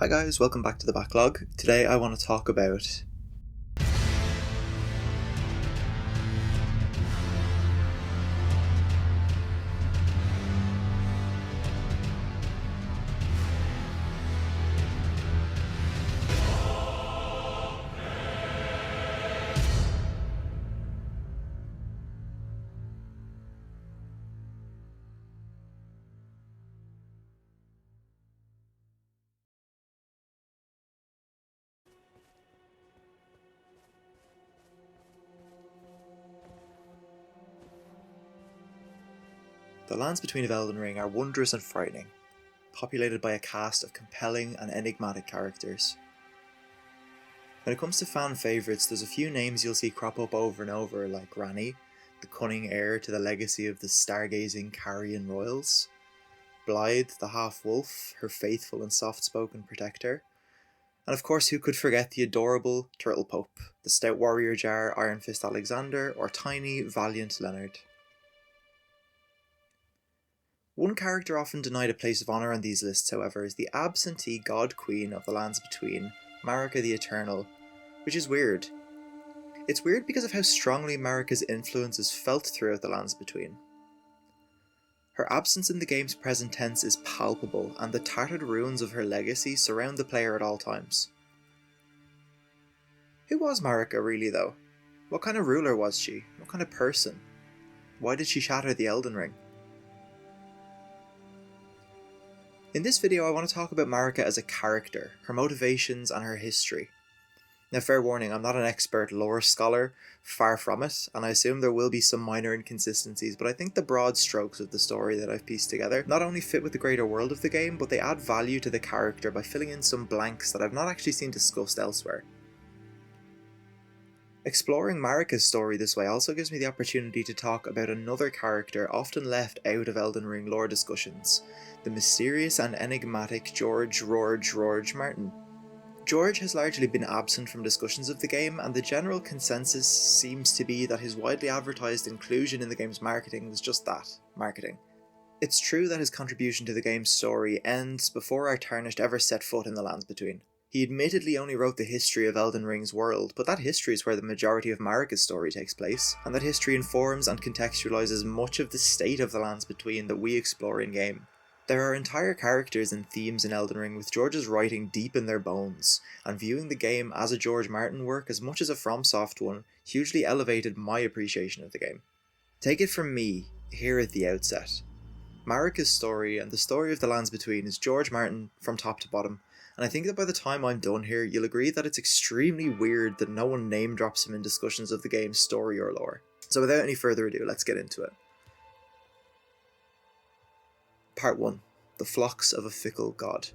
Hi guys, welcome back to the backlog. Today I want to talk about the lands between Elden Ring are wondrous and frightening, populated by a cast of compelling and enigmatic characters. When it comes to fan favourites, there's a few names you'll see crop up over and over, like Ranni, the cunning heir to the legacy of the stargazing Carian royals, Blythe, the half-wolf, her faithful and soft-spoken protector, and of course who could forget the adorable Turtle Pope, the stout warrior jar Iron Fist Alexander, or tiny, valiant Leonard. One character often denied a place of honour on these lists, however, is the absentee god queen of the lands between, Marica the Eternal, which is weird. It's weird because of how strongly Marica's influence is felt throughout the lands between. Her absence in the game's present tense is palpable, and the tattered ruins of her legacy surround the player at all times. Who was Marica really, though? What kind of ruler was she? What kind of person? Why did she shatter the Elden Ring? In this video I want to talk about Marica as a character, her motivations and her history. Now fair warning, I'm not an expert lore scholar, far from it, and I assume there will be some minor inconsistencies, but I think the broad strokes of the story that I've pieced together not only fit with the greater world of the game, but they add value to the character by filling in some blanks that I've not actually seen discussed elsewhere. Exploring Marica's story this way also gives me the opportunity to talk about another character often left out of Elden Ring lore discussions, the mysterious and enigmatic George Martin. George has largely been absent from discussions of the game, and the general consensus seems to be that his widely advertised inclusion in the game's marketing was just that, marketing. It's true that his contribution to the game's story ends before our Tarnished ever set foot in the lands between. He admittedly only wrote the history of Elden Ring's world, but that history is where the majority of Marica's story takes place, and that history informs and contextualizes much of the state of the lands between that we explore in-game. There are entire characters and themes in Elden Ring with George's writing deep in their bones, and viewing the game as a George Martin work as much as a FromSoft one hugely elevated my appreciation of the game. Take it from me, here at the outset. Marica's story and the story of the lands between is George Martin from top to bottom, and I think that by the time I'm done here, you'll agree that it's extremely weird that no one name drops him in discussions of the game's story or lore. So without any further ado, let's get into it. Part 1. The Flocks of a Fickle God.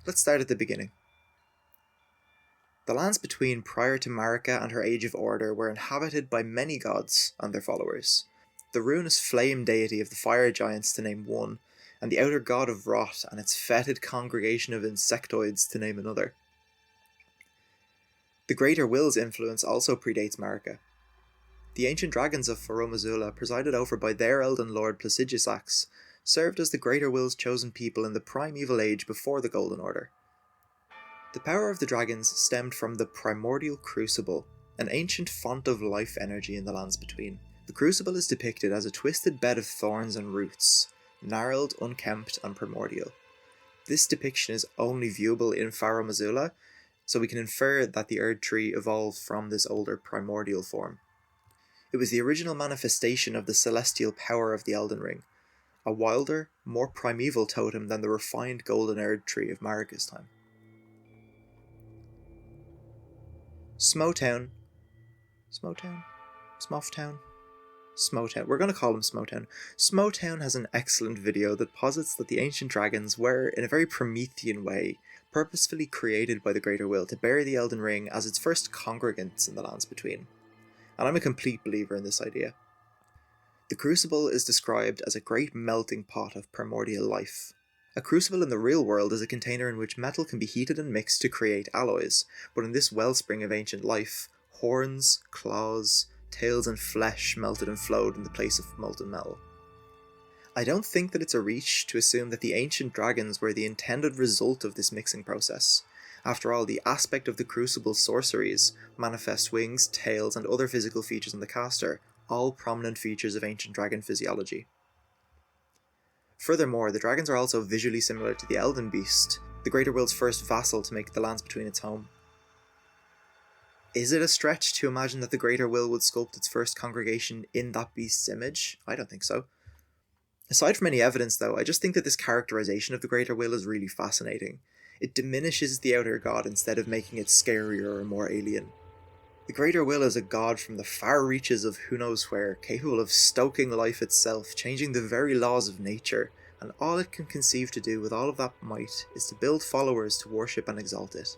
Let's start at the beginning. The lands between prior to Marica and her Age of Order were inhabited by many gods and their followers. The ruinous flame deity of the fire giants, to name one, and the outer god of rot and its fetid congregation of insectoids, to name another. The Greater Will's influence also predates Marica. The ancient dragons of Farum Azula, presided over by their Elden Lord Placidusax, served as the Greater Will's chosen people in the primeval age before the Golden Order. The power of the dragons stemmed from the primordial crucible, an ancient font of life energy in the lands between. The crucible is depicted as a twisted bed of thorns and roots, gnarled, unkempt, and primordial. This depiction is only viewable in Farum Azula, so we can infer that the Erd Tree evolved from this older primordial form. It was the original manifestation of the celestial power of the Elden Ring, a wilder, more primeval totem than the refined golden Erd Tree of Marica's time. Smotown. We're going to call him Smotown. Smotown has an excellent video that posits that the ancient dragons were, in a very Promethean way, purposefully created by the Greater Will to bear the Elden Ring as its first congregants in the lands between. And I'm a complete believer in this idea. The crucible is described as a great melting pot of primordial life. A crucible in the real world is a container in which metal can be heated and mixed to create alloys, but in this wellspring of ancient life, horns, claws, tails and flesh melted and flowed in the place of molten metal. I don't think that it's a reach to assume that the ancient dragons were the intended result of this mixing process. After all, the aspect of the crucible's sorceries, manifest wings, tails, and other physical features on the caster, all prominent features of ancient dragon physiology. Furthermore, the dragons are also visually similar to the Elden Beast, the Greater Will's first vassal to make the Lands Between its home. Is it a stretch to imagine that the Greater Will would sculpt its first congregation in that beast's image? I don't think so. Aside from any evidence, though, I just think that this characterization of the Greater Will is really fascinating. It diminishes the outer god instead of making it scarier or more alien. The Greater Will is a god from the far reaches of who knows where, capable of stoking life itself, changing the very laws of nature, and all it can conceive to do with all of that might is to build followers to worship and exalt it.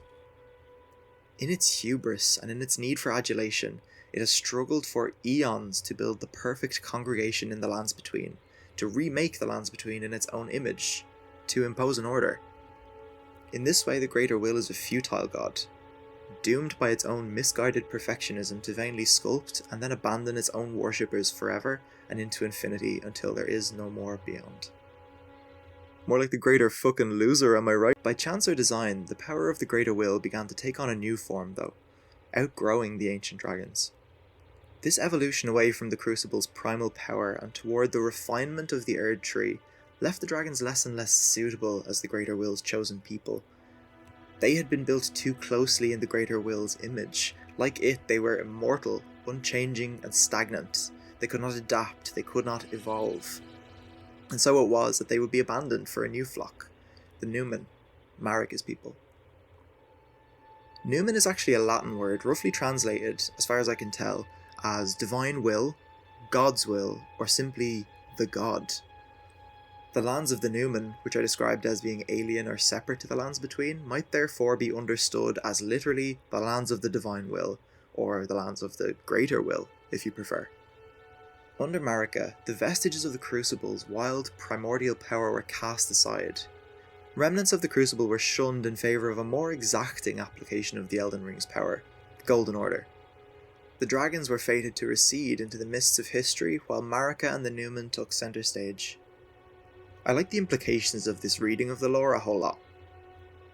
In its hubris and in its need for adulation, it has struggled for eons to build the perfect congregation in the Lands Between, to remake the Lands Between in its own image, to impose an order. In this way, the Greater Will is a futile god, doomed by its own misguided perfectionism to vainly sculpt and then abandon its own worshippers forever and into infinity until there is no more beyond. More like the greater fucking loser, am I right? By chance or design, the power of the Greater Will began to take on a new form though, outgrowing the ancient dragons. This evolution away from the Crucible's primal power and toward the refinement of the Erd Tree left the dragons less and less suitable as the Greater Will's chosen people. They had been built too closely in the Greater Will's image. Like it, they were immortal, unchanging, and stagnant. They could not adapt, they could not evolve. And so it was that they would be abandoned for a new flock, the Numen, Marica's people. Numen is actually a Latin word, roughly translated, as far as I can tell, as divine will, God's will, or simply the god. The lands of the Numen, which are described as being alien or separate to the Lands Between, might therefore be understood as literally the lands of the divine will, or the lands of the greater will, if you prefer. Under Marica, the vestiges of the Crucible's wild, primordial power were cast aside. Remnants of the Crucible were shunned in favour of a more exacting application of the Elden Ring's power, the Golden Order. The dragons were fated to recede into the mists of history, while Marica and the Numen took centre stage. I like the implications of this reading of the lore a whole lot.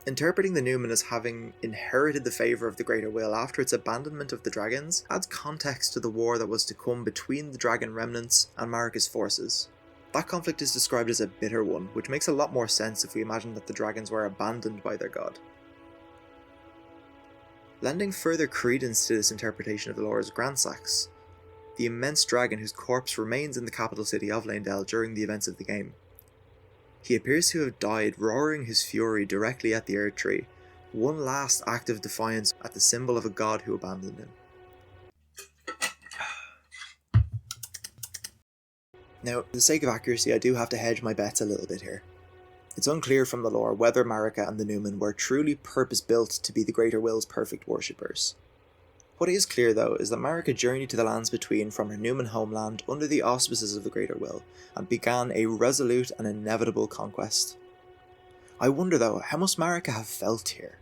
Interpreting the Numen as having inherited the favour of the Greater Will after its abandonment of the dragons adds context to the war that was to come between the dragon remnants and Marica's forces. That conflict is described as a bitter one, which makes a lot more sense if we imagine that the dragons were abandoned by their god. Lending further credence to this interpretation of the lore is Grandsax, the immense dragon whose corpse remains in the capital city of Leyndell during the events of the game. He appears to have died roaring his fury directly at the Erd Tree, one last act of defiance at the symbol of a god who abandoned him. Now, for the sake of accuracy, I do have to hedge my bets a little bit here. It's unclear from the lore whether Marica and the Numen were truly purpose-built to be the Greater Will's perfect worshippers. What is clear though is that Marica journeyed to the Lands Between from her Numen homeland under the auspices of the Greater Will, and began a resolute and inevitable conquest. I wonder though, how must Marica have felt here?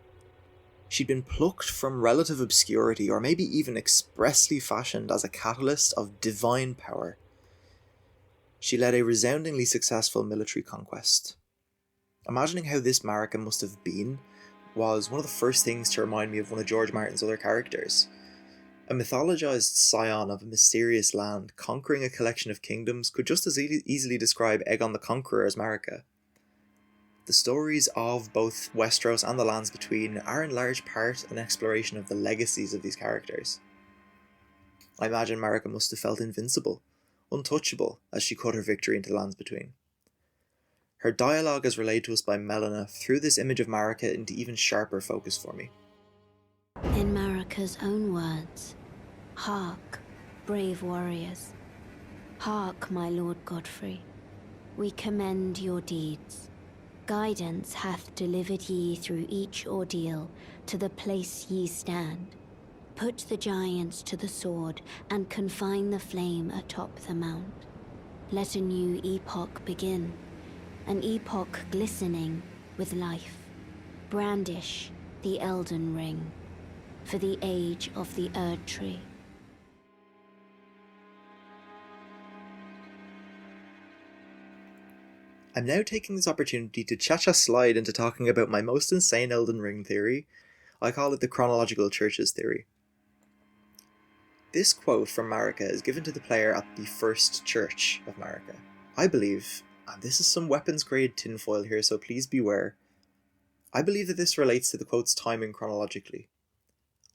She'd been plucked from relative obscurity, or maybe even expressly fashioned as a catalyst of divine power. She led a resoundingly successful military conquest. Imagining how this Marica must have been was one of the first things to remind me of one of George Martin's other characters. A mythologized scion of a mysterious land conquering a collection of kingdoms could just as easily describe Aegon the Conqueror as Marica. The stories of both Westeros and the Lands Between are in large part an exploration of the legacies of these characters. I imagine Marica must have felt invincible, untouchable, as she cut her victory into the Lands Between. Her dialogue is relayed to us by Melina threw this image of Marica into even sharper focus for me. In Marica's own words, "Hark, brave warriors. Hark, my lord Godfrey. We commend your deeds. Guidance hath delivered ye through each ordeal to the place ye stand. Put the giants to the sword and confine the flame atop the mount. Let a new epoch begin, an epoch glistening with life. Brandish the Elden Ring for the age of the Erd Tree." I'm now taking this opportunity to cha-cha slide into talking about my most insane Elden Ring theory. I call it the chronological churches theory. This quote from Marica is given to the player at the first church of Marica. I believe, and this is some weapons grade tinfoil here, so please beware, I believe that this relates to the quote's timing chronologically.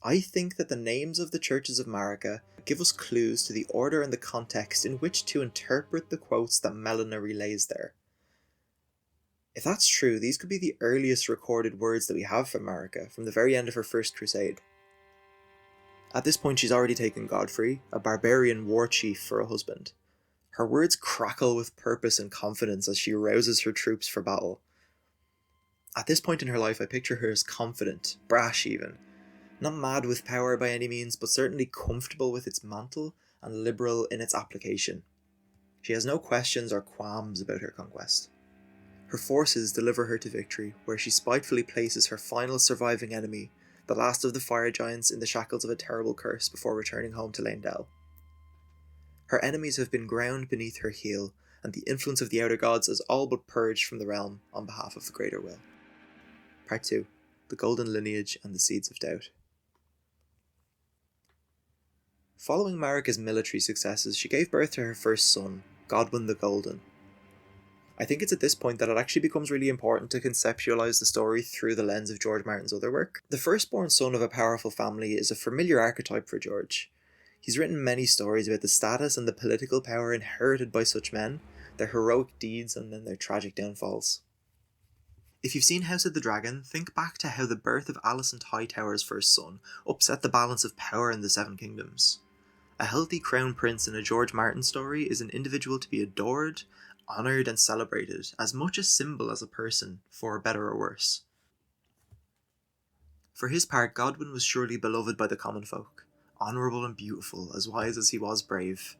I think that the names of the churches of Marica give us clues to the order and the context in which to interpret the quotes that Melina relays there. If that's true, these could be the earliest recorded words that we have from Marica, from the very end of her first crusade. At this point she's already taken Godfrey, a barbarian war chief, for a husband. Her words crackle with purpose and confidence as she rouses her troops for battle. At this point in her life I picture her as confident, brash even. Not mad with power by any means, but certainly comfortable with its mantle and liberal in its application. She has no questions or qualms about her conquest. Her forces deliver her to victory, where she spitefully places her final surviving enemy, the last of the fire giants, in the shackles of a terrible curse before returning home to Leyndell. Her enemies have been ground beneath her heel, and the influence of the outer gods is all but purged from the realm on behalf of the greater will. Part 2. The Golden Lineage and the Seeds of Doubt. Following Marica's military successes, she gave birth to her first son, Godwin the Golden. I think it's at this point that it actually becomes really important to conceptualise the story through the lens of George Martin's other work. The firstborn son of a powerful family is a familiar archetype for George. He's written many stories about the status and the political power inherited by such men, their heroic deeds and then their tragic downfalls. If you've seen House of the Dragon, think back to how the birth of Alicent Hightower's first son upset the balance of power in the Seven Kingdoms. A healthy crown prince in a George Martin story is an individual to be adored, honoured and celebrated, as much a symbol as a person, for better or worse. For his part, Godwin was surely beloved by the common folk, honourable and beautiful, as wise as he was brave.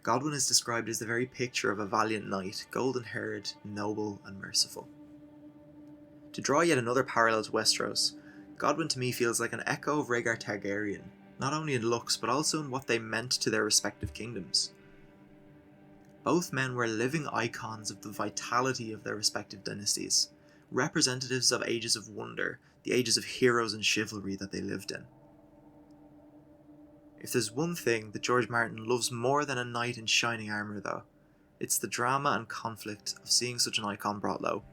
Godwin is described as the very picture of a valiant knight, golden-haired, noble and merciful. To draw yet another parallel to Westeros, Godwin to me feels like an echo of Rhaegar Targaryen, not only in looks but also in what they meant to their respective kingdoms. Both men were living icons of the vitality of their respective dynasties, representatives of ages of wonder, the ages of heroes and chivalry that they lived in. If there's one thing that George Martin loves more than a knight in shining armour though, it's the drama and conflict of seeing such an icon brought low.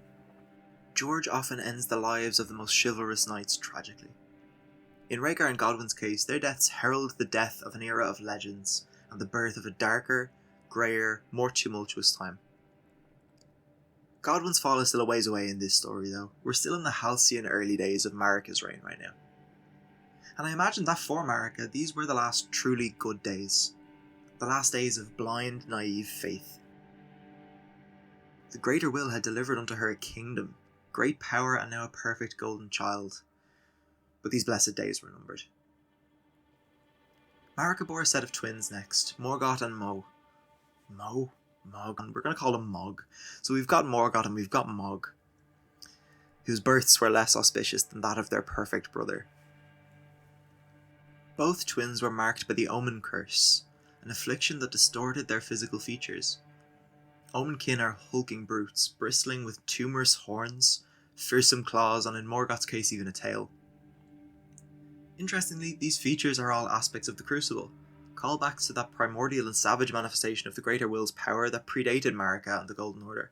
George often ends the lives of the most chivalrous knights tragically. In Rhaegar and Godwin's case, their deaths herald the death of an era of legends and the birth of a darker, greyer, more tumultuous time. Godwin's fall is still a ways away in this story though. We're still in the halcyon early days of Marica's reign right now. And I imagine that for Marica, these were the last truly good days. The last days of blind, naive faith. The greater will had delivered unto her a kingdom, great power and now a perfect golden child. But these blessed days were numbered. Marica bore a set of twins next, Morgott and Mo. Mog, we're going to call him Mog. So we've got Morgott and we've got Mog, whose births were less auspicious than that of their perfect brother. Both twins were marked by the Omen Curse, an affliction that distorted their physical features. Omenkin are hulking brutes, bristling with tumorous horns, fearsome claws, and in Morgott's case even a tail. Interestingly, these features are all aspects of the Crucible, callbacks to that primordial and savage manifestation of the Greater Will's power that predated Marica and the Golden Order.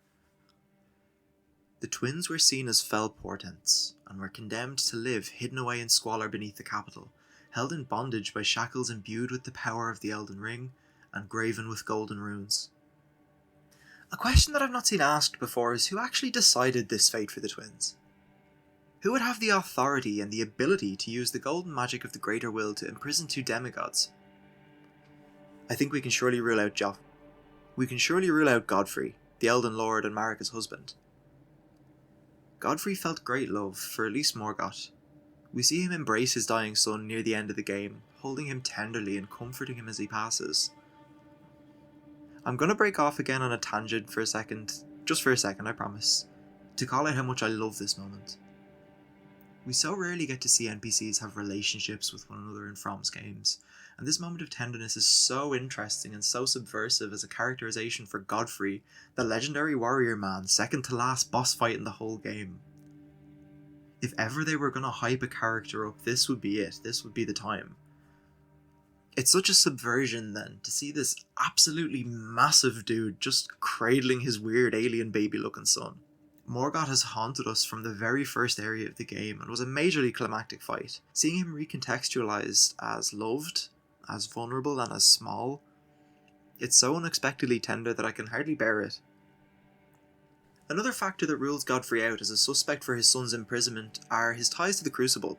The twins were seen as fell portents, and were condemned to live hidden away in squalor beneath the capital, held in bondage by shackles imbued with the power of the Elden Ring, and graven with golden runes. A question that I've not seen asked before is who actually decided this fate for the twins? Who would have the authority and the ability to use the golden magic of the Greater Will to imprison two demigods? I think we can surely rule out Godfrey, the Elden Lord and Marica's husband. Godfrey felt great love for at least Morgott. We see him embrace his dying son near the end of the game, holding him tenderly and comforting him as he passes. I'm going to break off again on a tangent for a second, just for a second I promise, to call out how much I love this moment. We so rarely get to see NPCs have relationships with one another in From's games, and this moment of tenderness is so interesting and so subversive as a characterization for Godfrey, the legendary warrior man, second to last boss fight in the whole game. If ever they were going to hype a character up, this would be it. This would be the time. It's such a subversion then, to see this absolutely massive dude just cradling his weird alien baby looking son. Morgott has haunted us from the very first area of the game and was a majorly climactic fight. Seeing him recontextualized as loved, as vulnerable and as small, it's so unexpectedly tender that I can hardly bear it. Another factor that rules Godfrey out as a suspect for his son's imprisonment are his ties to the crucible.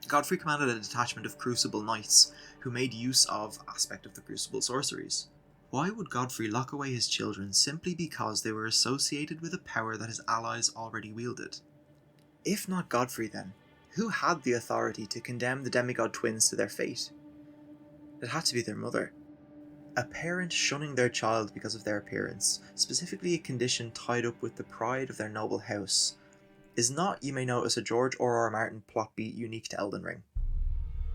Godfrey commanded a detachment of crucible knights who made use of aspect of the crucible sorceries. Why would Godfrey lock away his children simply because they were associated with a power that his allies already wielded? If not Godfrey then, who had the authority to condemn the demigod twins to their fate? It had to be their mother. A parent shunning their child because of their appearance, specifically a condition tied up with the pride of their noble house, is not, you may notice, a George R.R. Martin plot beat unique to Elden Ring.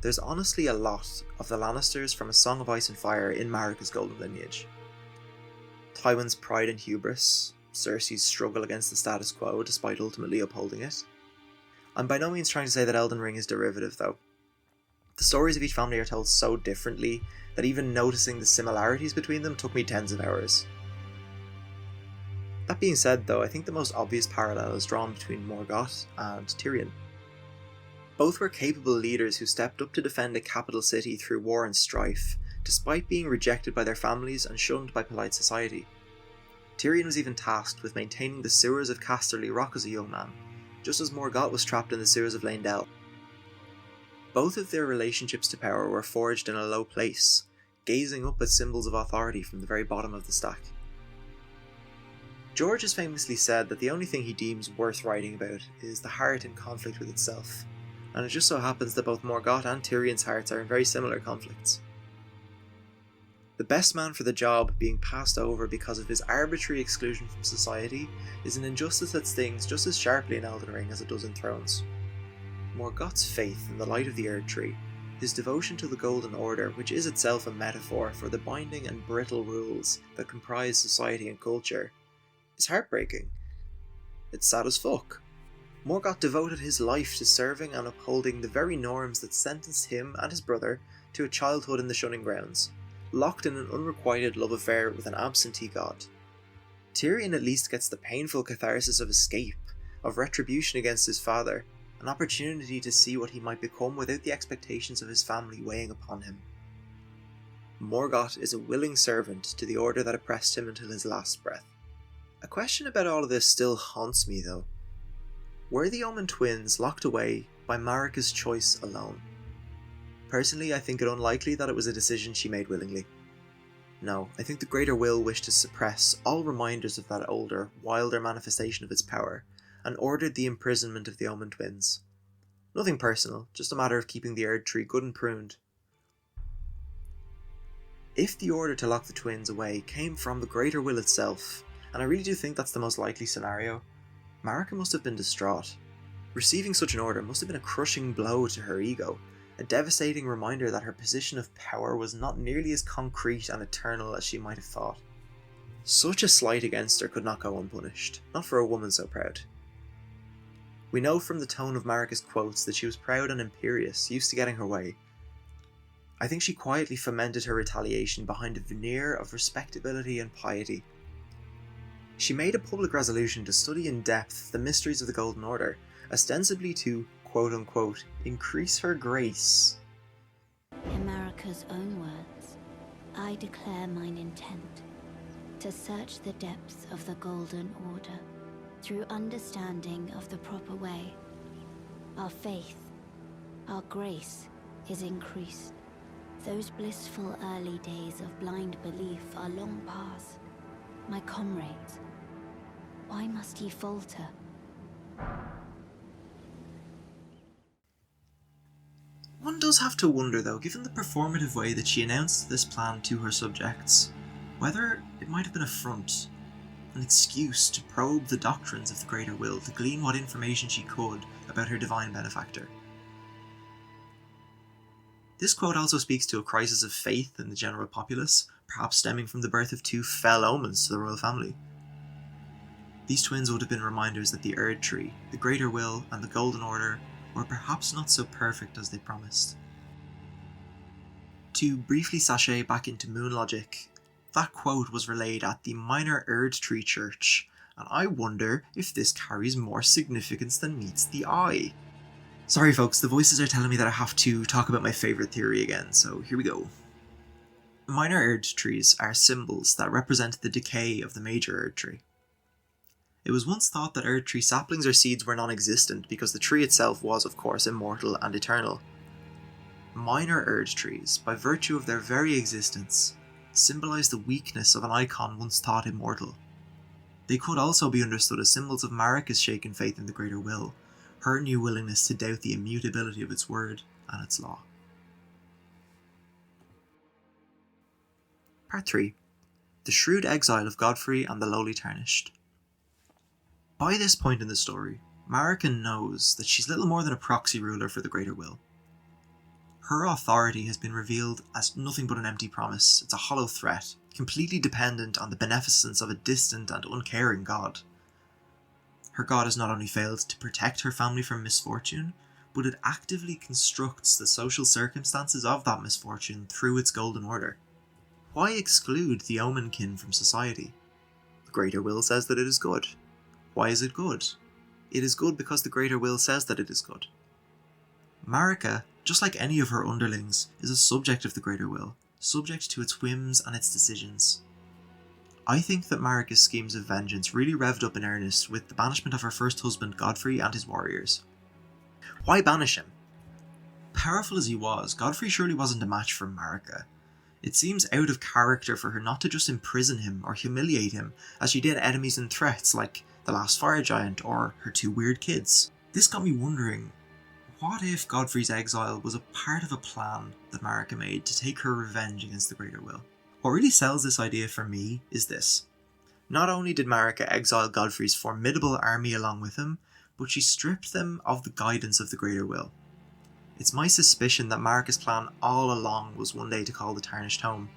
There's honestly a lot of the Lannisters from A Song of Ice and Fire in Marica's golden lineage. Tywin's pride and hubris, Cersei's struggle against the status quo despite ultimately upholding it. I'm by no means trying to say that Elden Ring is derivative though. The stories of each family are told so differently that even noticing the similarities between them took me tens of hours. That being said though, I think the most obvious parallel is drawn between Morgott and Tyrion. Both were capable leaders who stepped up to defend a capital city through war and strife, despite being rejected by their families and shunned by polite society. Tyrion was even tasked with maintaining the sewers of Casterly Rock as a young man, just as Morgott was trapped in the sewers of Leyndell. Both of their relationships to power were forged in a low place, gazing up at symbols of authority from the very bottom of the stack. George has famously said that the only thing he deems worth writing about is the heart in conflict with itself, and it just so happens that both Morgott and Tyrion's hearts are in very similar conflicts. The best man for the job being passed over because of his arbitrary exclusion from society is an injustice that stings just as sharply in Elden Ring as it does in Thrones. Morgott's faith in the light of the Erd Tree, his devotion to the Golden Order, which is itself a metaphor for the binding and brittle rules that comprise society and culture, is heartbreaking. It's sad as fuck. Morgott devoted his life to serving and upholding the very norms that sentenced him and his brother to a childhood in the shunning grounds, locked in an unrequited love affair with an absentee god. Tyrion at least gets the painful catharsis of escape, of retribution against his father, an opportunity to see what he might become without the expectations of his family weighing upon him. Morgott is a willing servant to the order that oppressed him until his last breath. A question about all of this still haunts me though. Were the Omen twins locked away by Marica's choice alone? Personally, I think it unlikely that it was a decision she made willingly. No, I think the Greater Will wished to suppress all reminders of that older, wilder manifestation of its power, and ordered the imprisonment of the Omen twins. Nothing personal, just a matter of keeping the Erd Tree good and pruned. If the order to lock the twins away came from the Greater Will itself, and I really do think that's the most likely scenario, Marica must have been distraught. Receiving such an order must have been a crushing blow to her ego, a devastating reminder that her position of power was not nearly as concrete and eternal as she might have thought. Such a slight against her could not go unpunished, not for a woman so proud. We know from the tone of Marica's quotes that she was proud and imperious, used to getting her way. I think she quietly fomented her retaliation behind a veneer of respectability and piety. She made a public resolution to study in depth the mysteries of the Golden Order, ostensibly to, quote-unquote, increase her grace. In Marica's own words, I declare mine intent to search the depths of the Golden Order through understanding of the proper way. Our faith, our grace is increased. Those blissful early days of blind belief are long past. My comrades, why must ye falter? One does have to wonder though, given the performative way that she announced this plan to her subjects, whether it might have been a front, an excuse to probe the doctrines of the Greater Will, to glean what information she could about her divine benefactor. This quote also speaks to a crisis of faith in the general populace, perhaps stemming from the birth of two fell omens to the royal family. These twins would have been reminders that the Erd Tree, the Greater Will, and the Golden Order were perhaps not so perfect as they promised. To briefly sashay back into moon logic, that quote was relayed at the Minor Erd Tree Church, and I wonder if this carries more significance than meets the eye. Sorry folks, the voices are telling me that I have to talk about my favourite theory again, so here we go. Minor Erd trees are symbols that represent the decay of the major Erd tree. It was once thought that Erd tree saplings or seeds were non-existent because the tree itself was, of course, immortal and eternal. Minor Erd trees, by virtue of their very existence, symbolise the weakness of an icon once thought immortal. They could also be understood as symbols of Marica's shaken faith in the Greater Will, her new willingness to doubt the immutability of its word and its law. Part 3. The Shrewd Exile of Godfrey and the Lowly Tarnished. By this point in the story, Marica knows that she's little more than a proxy ruler for the Greater Will. Her authority has been revealed as nothing but an empty promise. It's a hollow threat, completely dependent on the beneficence of a distant and uncaring god. Her god has not only failed to protect her family from misfortune, but it actively constructs the social circumstances of that misfortune through its Golden Order. Why exclude the Omenkin from society? The Greater Will says that it is good. Why is it good? It is good because the Greater Will says that it is good. Marica, just like any of her underlings, is a subject of the Greater Will, subject to its whims and its decisions. I think that Marica's schemes of vengeance really revved up in earnest with the banishment of her first husband Godfrey and his warriors. Why banish him? Powerful as he was, Godfrey surely wasn't a match for Marica. It seems out of character for her not to just imprison him or humiliate him as she did enemies and threats like the last fire giant or her two weird kids. This got me wondering, what if Godfrey's exile was a part of a plan that Marica made to take her revenge against the Greater Will? What really sells this idea for me is this. Not only did Marica exile Godfrey's formidable army along with him, but she stripped them of the guidance of the Greater Will. It's my suspicion that Marica's plan all along was one day to call the Tarnished home.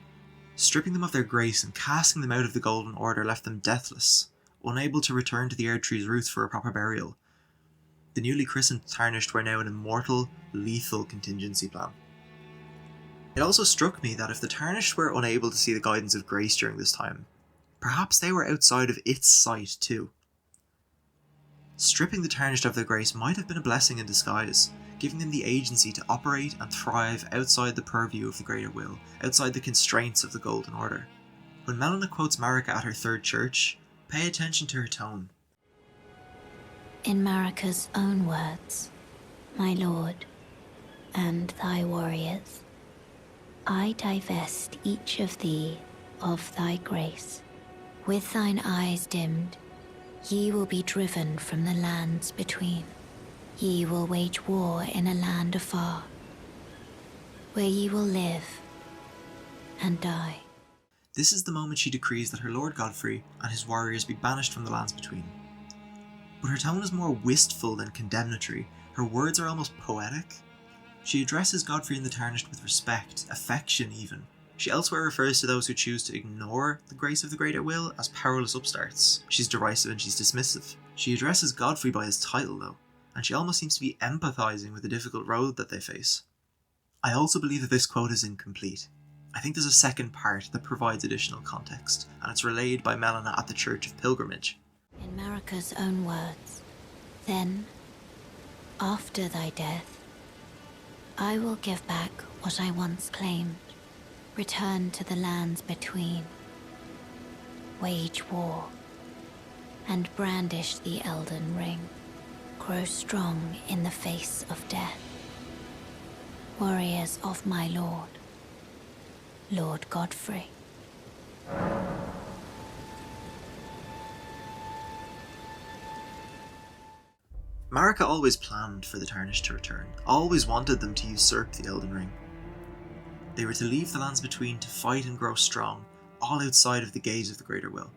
Stripping them of their grace and casting them out of the Golden Order left them deathless, unable to return to the Erd Tree's roots for a proper burial. The newly christened Tarnished were now an immortal, lethal contingency plan. It also struck me that if the Tarnished were unable to see the guidance of grace during this time, perhaps they were outside of its sight too. Stripping the Tarnished of their grace might have been a blessing in disguise, giving them the agency to operate and thrive outside the purview of the Greater Will, outside the constraints of the Golden Order. When Melina quotes Marica at her third church, pay attention to her tone. In Marica's own words, my lord, and thy warriors, I divest each of thee of thy grace. With thine eyes dimmed, ye will be driven from the lands between. Ye will wage war in a land afar, where ye will live and die. This is the moment she decrees that her lord Godfrey and his warriors be banished from the lands between. But her tone is more wistful than condemnatory. Her words are almost poetic. She addresses Godfrey and the Tarnished with respect, affection even. She elsewhere refers to those who choose to ignore the grace of the Greater Will as powerless upstarts. She's derisive and she's dismissive. She addresses Godfrey by his title though, and she almost seems to be empathising with the difficult road that they face. I also believe that this quote is incomplete. I think there's a second part that provides additional context, and it's relayed by Melina at the Church of Pilgrimage. In Marica's own words, then, after thy death, I will give back what I once claimed, return to the lands between, wage war, and brandish the Elden Ring, grow strong in the face of death. Warriors of my lord, Lord Godfrey. Marica always planned for the Tarnished to return, always wanted them to usurp the Elden Ring. They were to leave the lands between to fight and grow strong, all outside of the gaze of the Greater Will.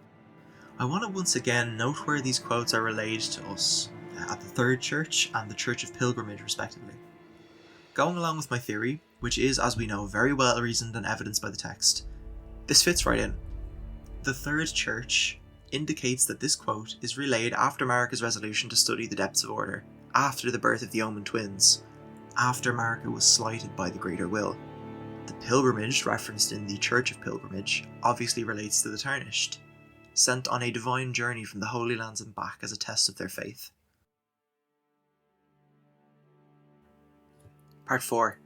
I want to once again note where these quotes are relayed to us, at the Third Church and the Church of Pilgrimage respectively. Going along with my theory, which is, as we know, very well reasoned and evidenced by the text, this fits right in. The Third Church indicates that this quote is relayed after Marica's resolution to study the depths of order, after the birth of the Omen twins, after Marica was slighted by the Greater Will. The pilgrimage referenced in the Church of Pilgrimage obviously relates to the Tarnished, sent on a divine journey from the Holy Lands and back as a test of their faith. Part 4.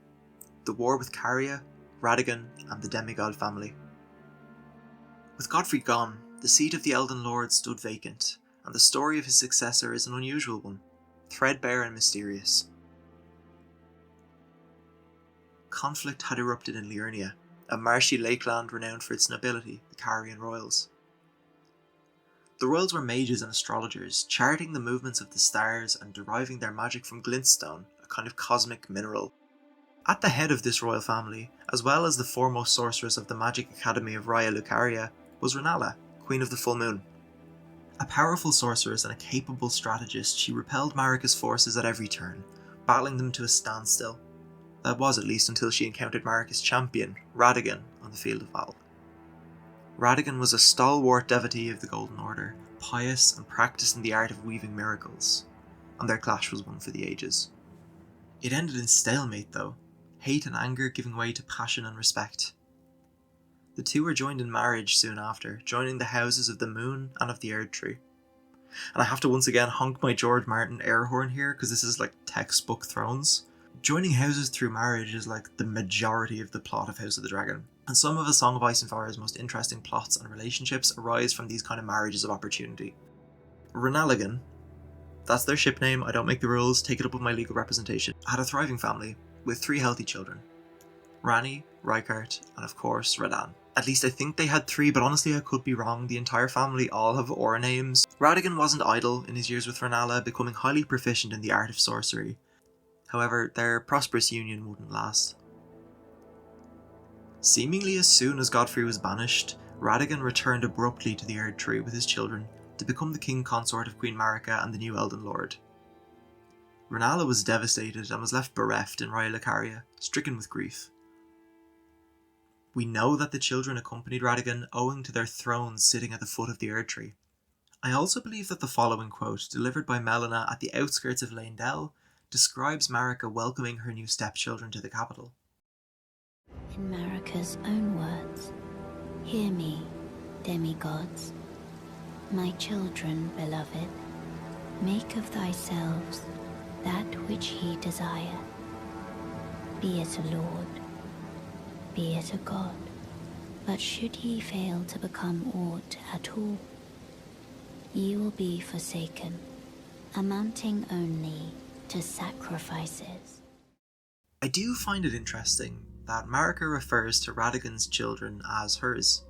The War with Caria, Radagon, and the demigod family. With Godfrey gone, the seat of the Elden Lord stood vacant, and the story of his successor is an unusual one, threadbare and mysterious. Conflict had erupted in Liurnia, a marshy lakeland renowned for its nobility, the Carian royals. The royals were mages and astrologers, charting the movements of the stars and deriving their magic from glintstone, a kind of cosmic mineral. At the head of this royal family, as well as the foremost sorceress of the magic academy of Raya Lucaria, was Rennala, Queen of the Full Moon. A powerful sorceress and a capable strategist, she repelled Marica's forces at every turn, battling them to a standstill. That was at least until she encountered Marica's champion, Radagon, on the field of battle. Radagon was a stalwart devotee of the Golden Order, pious and practiced in the art of weaving miracles, and their clash was one for the ages. It ended in stalemate though, hate and anger giving way to passion and respect. The two were joined in marriage soon after, joining the houses of the Moon and of the Erd Tree. And I have to once again honk my George Martin air horn here, because this is like textbook Thrones. Joining houses through marriage is like the majority of the plot of House of the Dragon, and some of A Song of Ice and Fire's most interesting plots and relationships arise from these kind of marriages of opportunity. Rennalagan, that's their ship name, I don't make the rules, take it up with my legal representation, had a thriving family, with 3 healthy children. Rani, Rykart, and of course Radan. At least I think they had 3, but honestly I could be wrong, the entire family all have aura names. Radagon wasn't idle in his years with Rennala, becoming highly proficient in the art of sorcery. However, their prosperous union wouldn't last. Seemingly as soon as Godfrey was banished, Radagon returned abruptly to the Erd Tree with his children to become the king consort of Queen Marika and the new Elden Lord. Rennala was devastated and was left bereft in Raya Lucaria, stricken with grief. We know that the children accompanied Radagon owing to their thrones sitting at the foot of the Erd Tree. I also believe that the following quote, delivered by Melina at the outskirts of Leyndell, describes Marica welcoming her new stepchildren to the capital. In Marica's own words, hear me, demigods. My children, beloved, make of thyselves that which he desire. Be it a lord, be it a god, but should ye fail to become aught at all, ye will be forsaken, amounting only to sacrifices. I do find it interesting that Marica refers to Radagon's children as hers.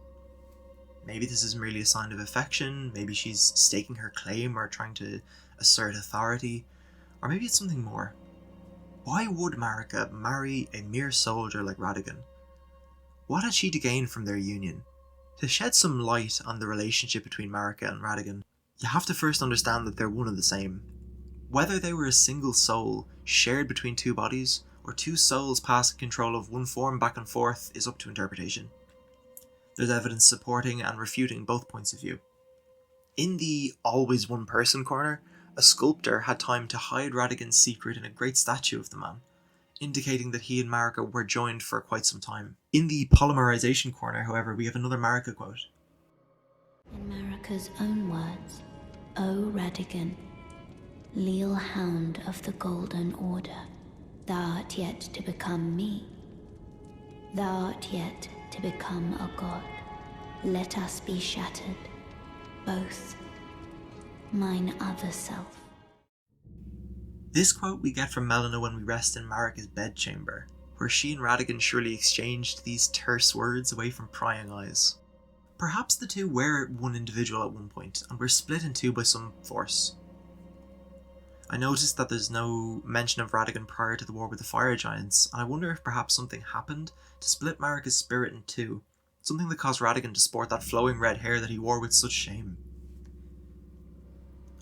Maybe this is merely a sign of affection, maybe she's staking her claim or trying to assert authority, or maybe it's something more. Why would Marica marry a mere soldier like Radagon? What had she to gain from their union? To shed some light on the relationship between Marica and Radagon, you have to first understand that they're one and the same. Whether they were a single soul shared between 2 bodies, or 2 souls passing control of one form back and forth is up to interpretation. There's evidence supporting and refuting both points of view. In the always one person corner, a sculptor had time to hide Radagon's secret in a great statue of the man, indicating that he and Marica were joined for quite some time. In the polymerization corner, however, we have another Marica quote. In Marica's own words, O Radagon, leal hound of the Golden Order, thou art yet to become me. Thou art yet to become a god. Let us be shattered, both. Mine other self. This quote we get from Melina when we rest in Marica's bedchamber, where she and Radagon surely exchanged these terse words away from prying eyes. Perhaps the two were one individual at one point, and were split in 2 by some force. I noticed that there's no mention of Radagon prior to the war with the Fire Giants, and I wonder if perhaps something happened to split Marica's spirit in 2, something that caused Radagon to sport that flowing red hair that he wore with such shame.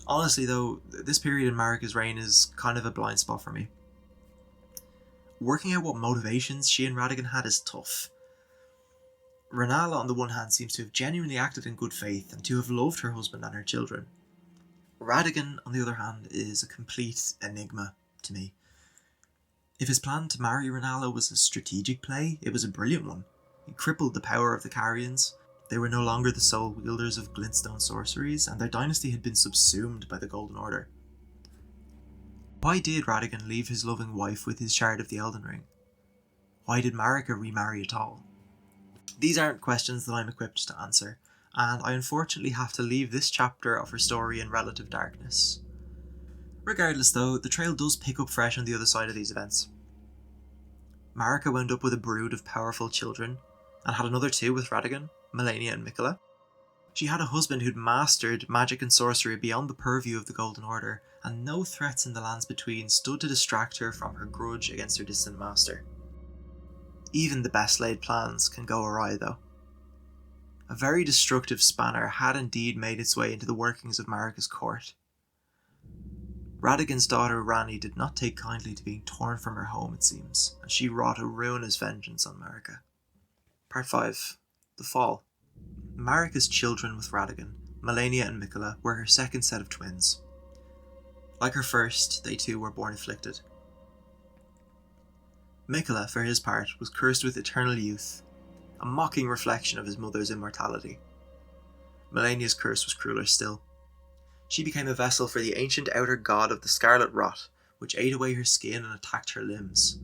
Honestly though, this period in Marica's reign is kind of a blind spot for me. Working out what motivations she and Radagon had is tough. Rhaegar on the one hand seems to have genuinely acted in good faith and to have loved her husband and her children. Radagon, on the other hand, is a complete enigma to me. If his plan to marry Rhaegar was a strategic play, it was a brilliant one. He crippled the power of the Carians. They were no longer the sole wielders of glintstone sorceries, and their dynasty had been subsumed by the Golden Order. Why did Radagon leave his loving wife with his shard of the Elden Ring? Why did Marica remarry at all? These aren't questions that I'm equipped to answer, and I unfortunately have to leave this chapter of her story in relative darkness. Regardless though, the trail does pick up fresh on the other side of these events. Marica wound up with a brood of powerful children, and had another two with Radagon, Malenia and Mikola. She had a husband who'd mastered magic and sorcery beyond the purview of the Golden Order, and no threats in the lands between stood to distract her from her grudge against her distant master. Even the best laid plans can go awry though. A very destructive spanner had indeed made its way into the workings of Marica's court. Radagon's daughter Rani did not take kindly to being torn from her home, it seems, and she wrought a ruinous vengeance on Marica. Part 5. The Fall. Marica's children with Radagon, Malenia and Mikola, were her second set of twins. Like her first, they too were born afflicted. Mikola, for his part, was cursed with eternal youth, a mocking reflection of his mother's immortality. Malenia's curse was crueler still. She became a vessel for the ancient outer god of the scarlet rot, which ate away her skin and attacked her limbs.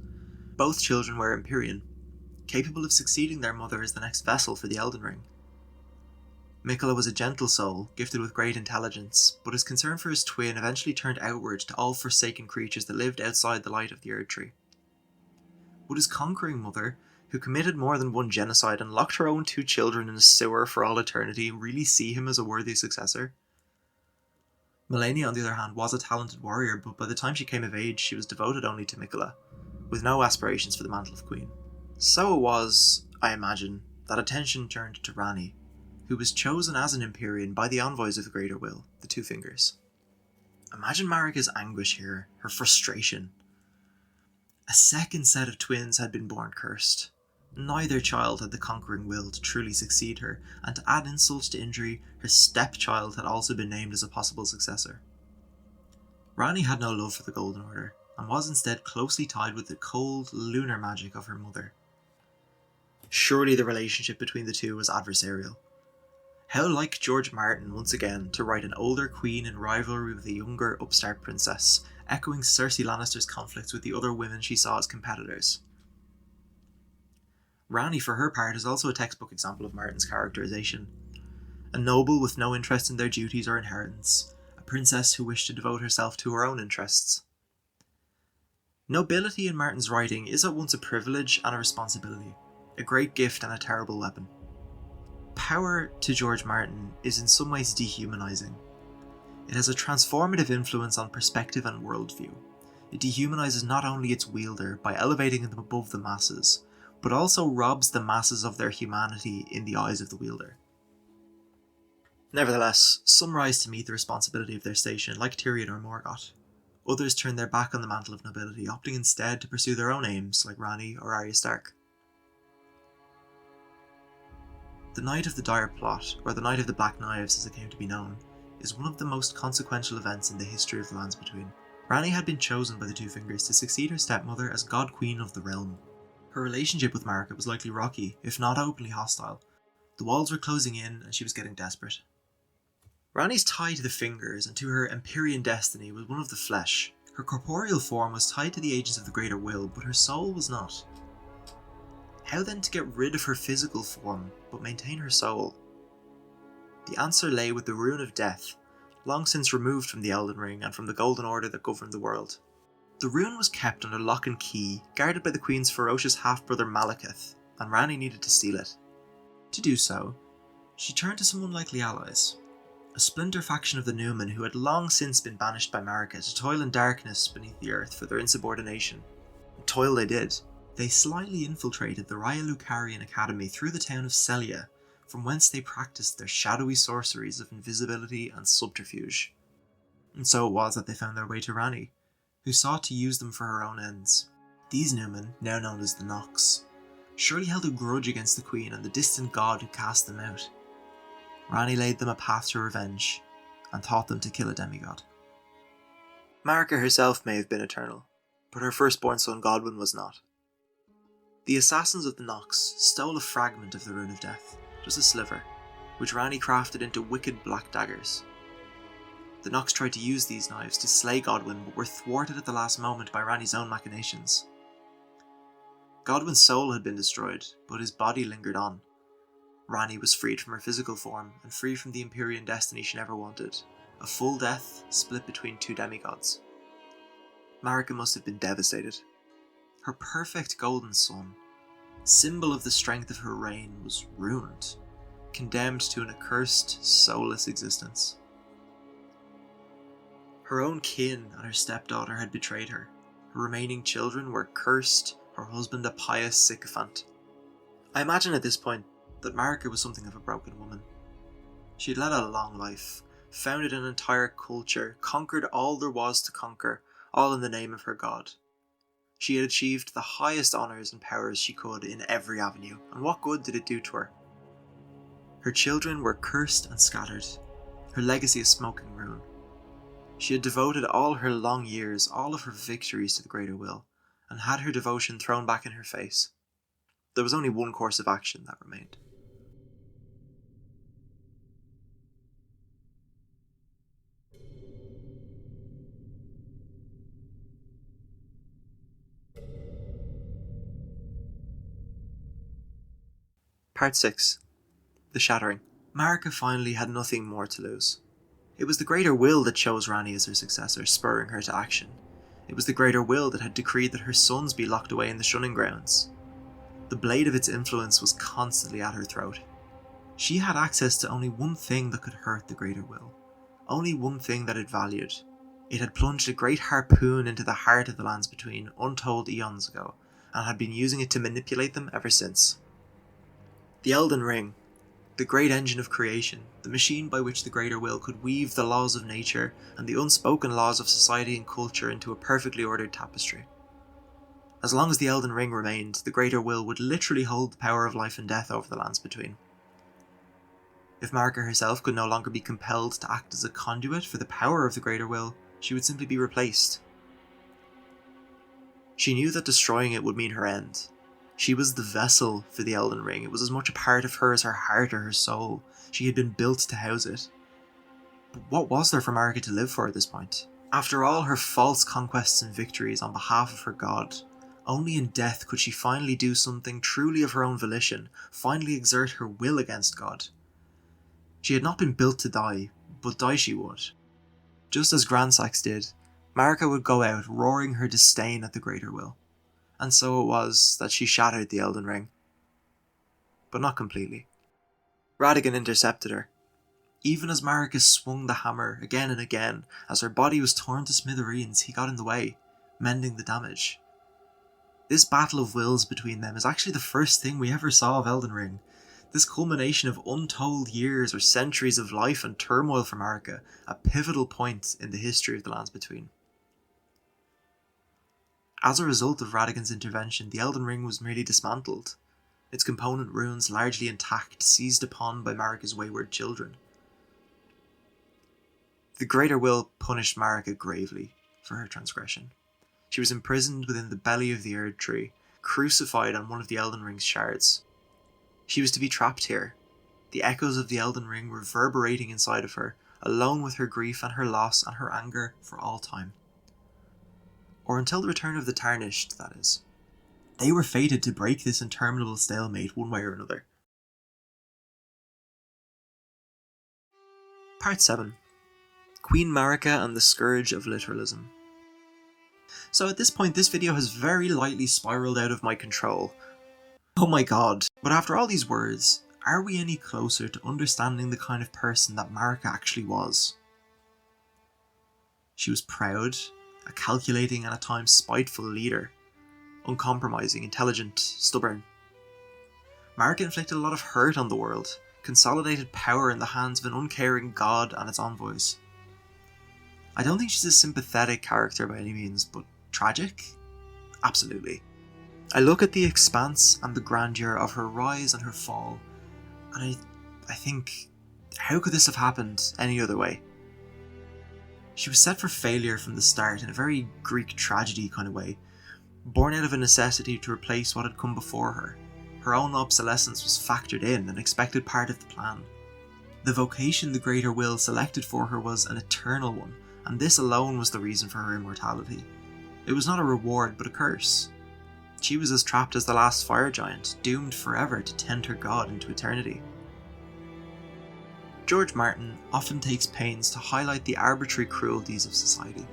Both children were Empyrean, capable of succeeding their mother as the next vessel for the Elden Ring. Mikola was a gentle soul, gifted with great intelligence, but his concern for his twin eventually turned outward to all forsaken creatures that lived outside the light of the Erd Tree. Would his conquering mother, who committed more than one genocide and locked her own two children in a sewer for all eternity, really see him as a worthy successor? Malenia, on the other hand, was a talented warrior, but by the time she came of age, she was devoted only to Mikola, with no aspirations for the mantle of queen. So it was, I imagine, that attention turned to Rani, who was chosen as an Empyrean by the envoys of the Greater Will, the Two Fingers. Imagine Marica's anguish here, her frustration. A second set of twins had been born cursed. Neither child had the conquering will to truly succeed her, and to add insult to injury, her stepchild had also been named as a possible successor. Rani had no love for the Golden Order, and was instead closely tied with the cold, lunar magic of her mother. Surely the relationship between the two was adversarial. How like George Martin, once again, to write an older queen in rivalry with a younger, upstart princess, echoing Cersei Lannister's conflicts with the other women she saw as competitors. Rani, for her part, is also a textbook example of Martin's characterization. A noble with no interest in their duties or inheritance, a princess who wished to devote herself to her own interests. Nobility in Martin's writing is at once a privilege and a responsibility, a great gift and a terrible weapon. Power, to George Martin, is in some ways dehumanizing. It has a transformative influence on perspective and worldview. It dehumanizes not only its wielder by elevating them above the masses, but also robs the masses of their humanity in the eyes of the wielder. Nevertheless, some rise to meet the responsibility of their station, like Tyrion or Morgoth. Others turn their back on the mantle of nobility, opting instead to pursue their own aims, like Rani or Arya Stark. The Night of the Dire Plot, or the Night of the Black Knives as it came to be known, is one of the most consequential events in the history of the Lands Between. Rani had been chosen by the Two Fingers to succeed her stepmother as God Queen of the Realm. Her relationship with Marica was likely rocky, if not openly hostile. The walls were closing in and she was getting desperate. Rani's tie to the Fingers and to her Empyrean destiny was one of the flesh. Her corporeal form was tied to the agents of the Greater Will, but her soul was not. How then to get rid of her physical form, but maintain her soul? The answer lay with the Rune of Death, long since removed from the Elden Ring and from the Golden Order that governed the world. The rune was kept under lock and key, guarded by the Queen's ferocious half-brother Malekith, and Rani needed to steal it. To do so, she turned to some unlikely allies. A splinter faction of the Newmen who had long since been banished by Marica to toil in darkness beneath the earth for their insubordination. And toil they did. They slyly infiltrated the Rhaegar Academy through the town of Celia, from whence they practiced their shadowy sorceries of invisibility and subterfuge. And so it was that they found their way to Rani, who sought to use them for her own ends. These Newmen, now known as the Nox, surely held a grudge against the Queen and the distant god who cast them out. Rani laid them a path to revenge, and taught them to kill a demigod. Marica herself may have been eternal, but her firstborn son Godwyn was not. The assassins of the Nox stole a fragment of the Rune of Death, just a sliver, which Rani crafted into wicked black daggers. The Nox tried to use these knives to slay Godwyn, but were thwarted at the last moment by Rani's own machinations. Godwyn's soul had been destroyed, but his body lingered on. Rani was freed from her physical form, and free from the Empyrean destiny she never wanted, a full death split between two demigods. Marica must have been devastated. Her perfect golden son, symbol of the strength of her reign, was ruined, condemned to an accursed, soulless existence. Her own kin and her stepdaughter had betrayed her. Her remaining children were cursed, her husband a pious sycophant. I imagine at this point that Marica was something of a broken woman. She had led a long life, founded an entire culture, conquered all there was to conquer, all in the name of her god. She had achieved the highest honours and powers she could in every avenue, and what good did it do to her? Her children were cursed and scattered, her legacy a smoking ruin. She had devoted all her long years, all of her victories to the greater will, and had her devotion thrown back in her face. There was only one course of action that remained. Part 6. The Shattering. Marica finally had nothing more to lose. It was the greater will that chose Rani as her successor, spurring her to action. It was the greater will that had decreed that her sons be locked away in the shunning grounds. The blade of its influence was constantly at her throat. She had access to only one thing that could hurt the greater will. Only one thing that it valued. It had plunged a great harpoon into the heart of the lands between untold eons ago, and had been using it to manipulate them ever since. The Elden Ring, the great engine of creation, the machine by which the greater will could weave the laws of nature and the unspoken laws of society and culture into a perfectly ordered tapestry. As long as the Elden Ring remained, the greater will would literally hold the power of life and death over the lands between. If Marica herself could no longer be compelled to act as a conduit for the power of the greater will, she would simply be replaced. She knew that destroying it would mean her end. She was the vessel for the Elden Ring. It was as much a part of her as her heart or her soul. She had been built to house it. But what was there for Marica to live for at this point? After all her false conquests and victories on behalf of her god, only in death could she finally do something truly of her own volition, finally exert her will against God. She had not been built to die, but die she would. Just as Grandsax did, Marica would go out roaring her disdain at the greater will. And so it was that she shattered the Elden Ring. But not completely. Radagon intercepted her. Even as Marica swung the hammer again and again, as her body was torn to smithereens, he got in the way, mending the damage. This battle of wills between them is actually the first thing we ever saw of Elden Ring. This culmination of untold years or centuries of life and turmoil for Marica, a pivotal point in the history of the Lands Between. As a result of Radagon's intervention, the Elden Ring was merely dismantled, its component runes largely intact, seized upon by Marica's wayward children. The Greater Will punished Marica gravely for her transgression. She was imprisoned within the belly of the Erd Tree, crucified on one of the Elden Ring's shards. She was to be trapped here, the echoes of the Elden Ring reverberating inside of her, alone with her grief and her loss and her anger for all time. Or until the return of the Tarnished, that is. They were fated to break this interminable stalemate one way or another. Part 7. Queen Marika and the Scourge of Literalism. So at this point, this video has very lightly spiraled out of my control. Oh my god. But after all these words, are we any closer to understanding the kind of person that Marica actually was? She was proud, a calculating and at times spiteful leader, uncompromising, intelligent, stubborn. Marica inflicted a lot of hurt on the world, consolidated power in the hands of an uncaring god and its envoys. I don't think she's a sympathetic character by any means, but tragic? Absolutely. I look at the expanse and the grandeur of her rise and her fall, and I think, how could this have happened any other way? She was set for failure from the start in a very Greek tragedy kind of way, born out of a necessity to replace what had come before her. Her own obsolescence was factored in, an expected part of the plan. The vocation the Greater Will selected for her was an eternal one, and this alone was the reason for her immortality. It was not a reward, but a curse. She was as trapped as the last fire giant, doomed forever to tend her god into eternity. George Martin often takes pains to highlight the arbitrary cruelties of society.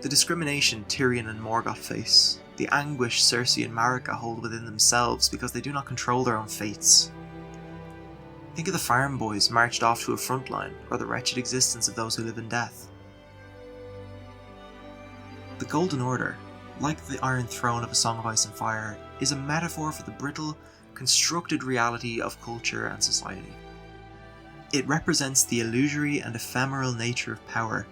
The discrimination Tyrion and Morgoth face, the anguish Cersei and Marica hold within themselves because they do not control their own fates. Think of the farm boys marched off to a front line, or the wretched existence of those who live in death. The Golden Order, like the Iron Throne of A Song of Ice and Fire, is a metaphor for the brittle, constructed reality of culture and society. It represents the illusory and ephemeral nature of power,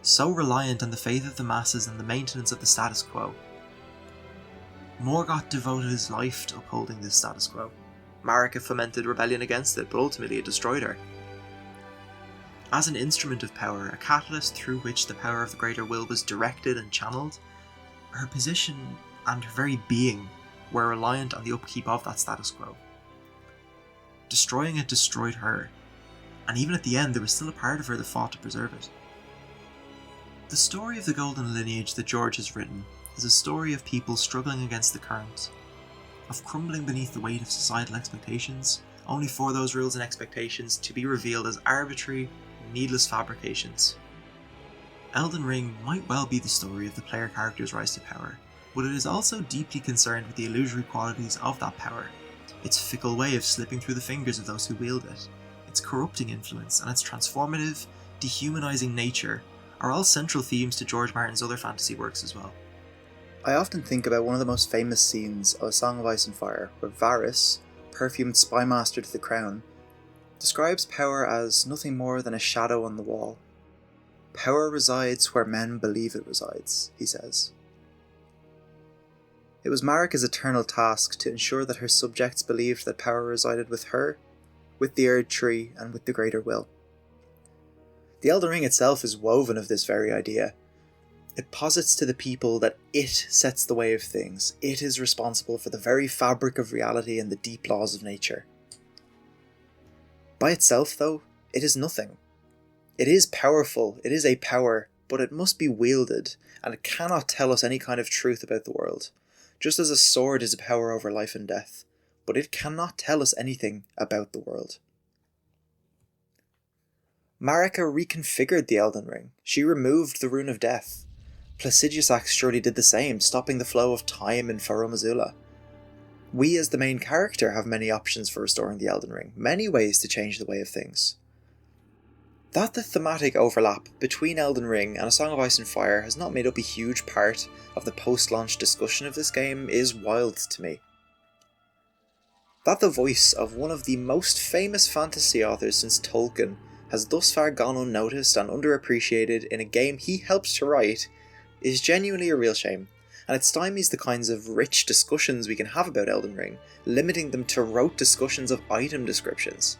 so reliant on the faith of the masses and the maintenance of the status quo. Morgoth devoted his life to upholding this status quo. Marica fomented rebellion against it, but ultimately it destroyed her. As an instrument of power, a catalyst through which the power of the Greater Will was directed and channeled, her position and her very being were reliant on the upkeep of that status quo. Destroying it destroyed her, and even at the end there was still a part of her that fought to preserve it. The story of the Golden Lineage that George has written is a story of people struggling against the current, of crumbling beneath the weight of societal expectations, only for those rules and expectations to be revealed as arbitrary, needless fabrications. Elden Ring might well be the story of the player character's rise to power, but it is also deeply concerned with the illusory qualities of that power, its fickle way of slipping through the fingers of those who wield it, its corrupting influence, and its transformative, dehumanizing nature are all central themes to George Martin's other fantasy works as well. I often think about one of the most famous scenes of A Song of Ice and Fire, where Varys, perfumed spymaster to the crown, describes power as nothing more than a shadow on the wall. Power resides where men believe it resides, he says. It was Marica's eternal task to ensure that her subjects believed that power resided with her, with the Erd Tree, and with the Greater Will. The Elden Ring itself is woven of this very idea. It posits to the people that it sets the way of things. It is responsible for the very fabric of reality and the deep laws of nature. By itself, though, it is nothing. It is powerful, it is a power, but it must be wielded, and it cannot tell us any kind of truth about the world. Just as a sword is a power over life and death, but it cannot tell us anything about the world. Marica reconfigured the Elden Ring. She removed the Rune of Death. Placidius Axe surely did the same, stopping the flow of time in Farum Azula. We as the main character have many options for restoring the Elden Ring, many ways to change the way of things. That the thematic overlap between Elden Ring and A Song of Ice and Fire has not made up a huge part of the post-launch discussion of this game is wild to me. That the voice of one of the most famous fantasy authors since Tolkien has thus far gone unnoticed and underappreciated in a game he helped to write is genuinely a real shame, and it stymies the kinds of rich discussions we can have about Elden Ring, limiting them to rote discussions of item descriptions.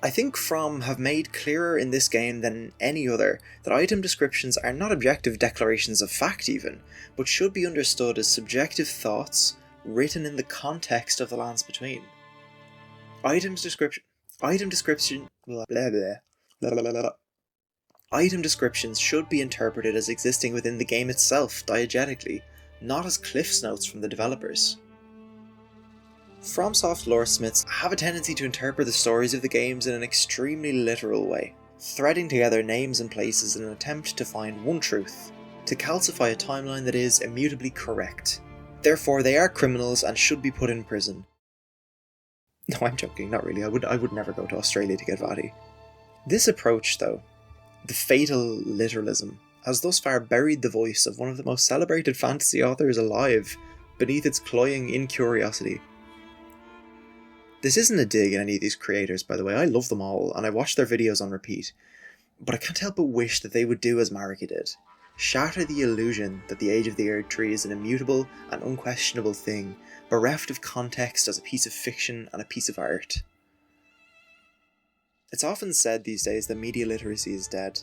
I think From have made clearer in this game than any other that item descriptions are not objective declarations of fact even, but should be understood as subjective thoughts written in the context of the lands between. Item descriptions should be interpreted as existing within the game itself diegetically, not as cliffs notes from the developers. FromSoft loresmiths have a tendency to interpret the stories of the games in an extremely literal way, threading together names and places in an attempt to find one truth, to calcify a timeline that is immutably correct. Therefore, they are criminals and should be put in prison. No, I'm joking, not really. I would never go to Australia to get Vati. This approach, though, the fatal literalism, has thus far buried the voice of one of the most celebrated fantasy authors alive beneath its cloying incuriosity. This isn't a dig at any of these creators, by the way. I love them all, and I watch their videos on repeat. But I can't help but wish that they would do as Marica did. Shatter the illusion that the Age of the Erd Tree is an immutable and unquestionable thing, bereft of context as a piece of fiction and a piece of art. It's often said these days that media literacy is dead.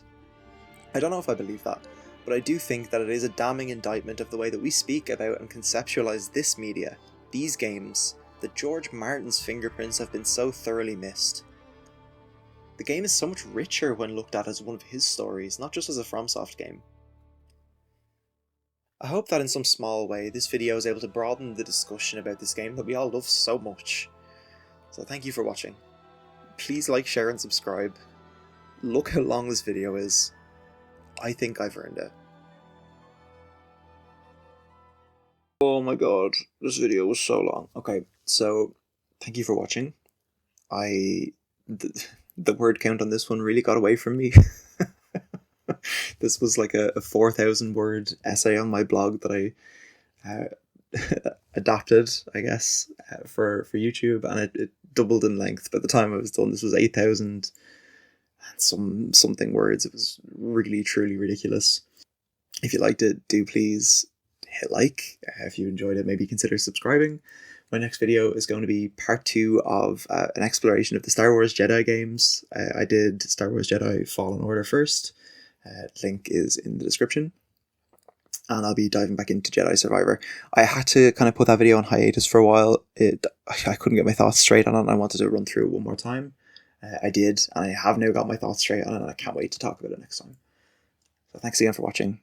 I don't know if I believe that, but I do think that it is a damning indictment of the way that we speak about and conceptualize this media, these games, that George Martin's fingerprints have been so thoroughly missed. The game is so much richer when looked at as one of his stories, not just as a FromSoft game. I hope that in some small way this video is able to broaden the discussion about this game that we all love so much. So thank you for watching. Please like, share and subscribe. Look how long this video is. I think I've earned it. Oh my god, this video was so long. Okay, so thank you for watching. The word count on this one really got away from me. This was like a 4,000 word essay on my blog that I adapted, I guess, for YouTube, and it doubled in length by the time I was done. This was 8,000 and something words. It was really, truly ridiculous. If you liked it, do please hit like. If you enjoyed it, maybe consider subscribing. My next video is going to be part 2 of an exploration of the Star Wars Jedi games. I did Star Wars Jedi Fallen Order first. Link is in the description. And I'll be diving back into Jedi Survivor. I had to kind of put that video on hiatus for a while. I couldn't get my thoughts straight on it, and I wanted to run through it one more time. I did, and I have now got my thoughts straight on it, and I can't wait to talk about it next time. So thanks again for watching,